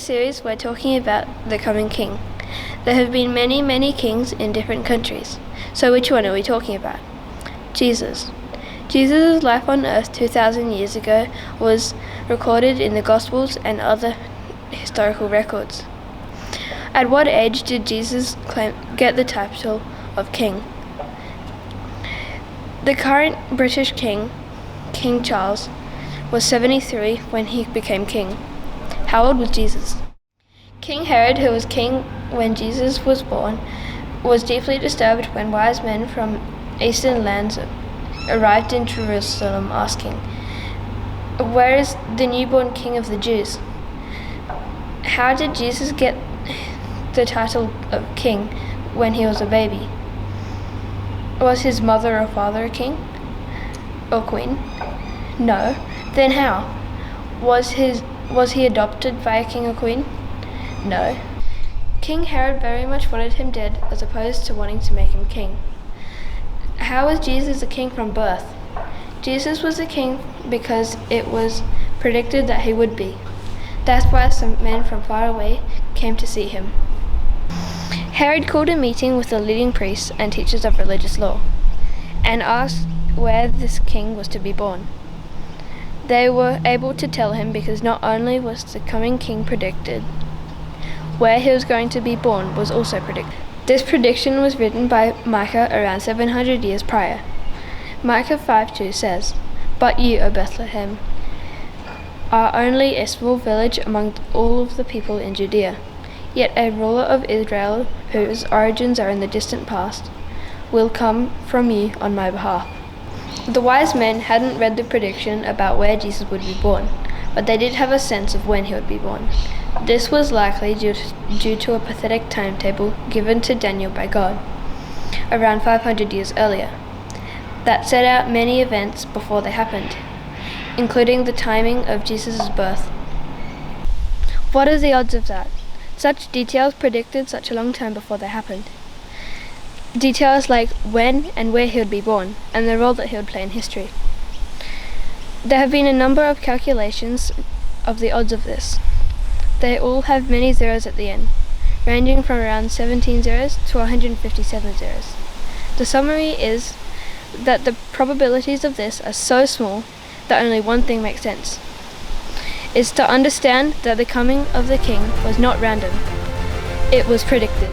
series, we're talking about the coming king. There have been many kings in different countries. So which one are we talking about? Jesus. Jesus' life on earth 2,000 years ago was recorded in the Gospels and other historical records. At what age did Jesus get the title of king? The current British king, King Charles, was 73 when he became king. How old was Jesus? King Herod, who was king when Jesus was born, was deeply disturbed when wise men from eastern lands arrived in Jerusalem asking, "Where is the newborn king of the Jews?" How did Jesus get the title of king when he was a baby? Was his mother or father a king or queen? No. Then how? Was he adopted by a king or queen? No. King Herod very much wanted him dead as opposed to wanting to make him king. How was Jesus a king from birth? Jesus was a king because it was predicted that he would be. That's why some men from far away came to see him. Herod called a meeting with the leading priests and teachers of religious law and asked where this king was to be born. They were able to tell him because not only was the coming king predicted, where he was going to be born was also predicted. This prediction was written by Micah around 700 years prior. Micah 5:2 says, "But you, O Bethlehem, are only a small village among all of the people in Judea. Yet a ruler of Israel, whose origins are in the distant past, will come from you on my behalf." The wise men hadn't read the prediction about where Jesus would be born, but they did have a sense of when he would be born. This was likely due to a prophetic timetable given to Daniel by God, around 500 years earlier, that set out many events before they happened, including the timing of Jesus' birth. What are the odds of that? Such details predicted such a long time before they happened. Details like when and where he would be born, and the role that he would play in history. There have been a number of calculations of the odds of this. They all have many zeros at the end, ranging from around 17 zeros to 157 zeros. The summary is that the probabilities of this are so small that only one thing makes sense. It's to understand that the coming of the king was not random. It was predicted.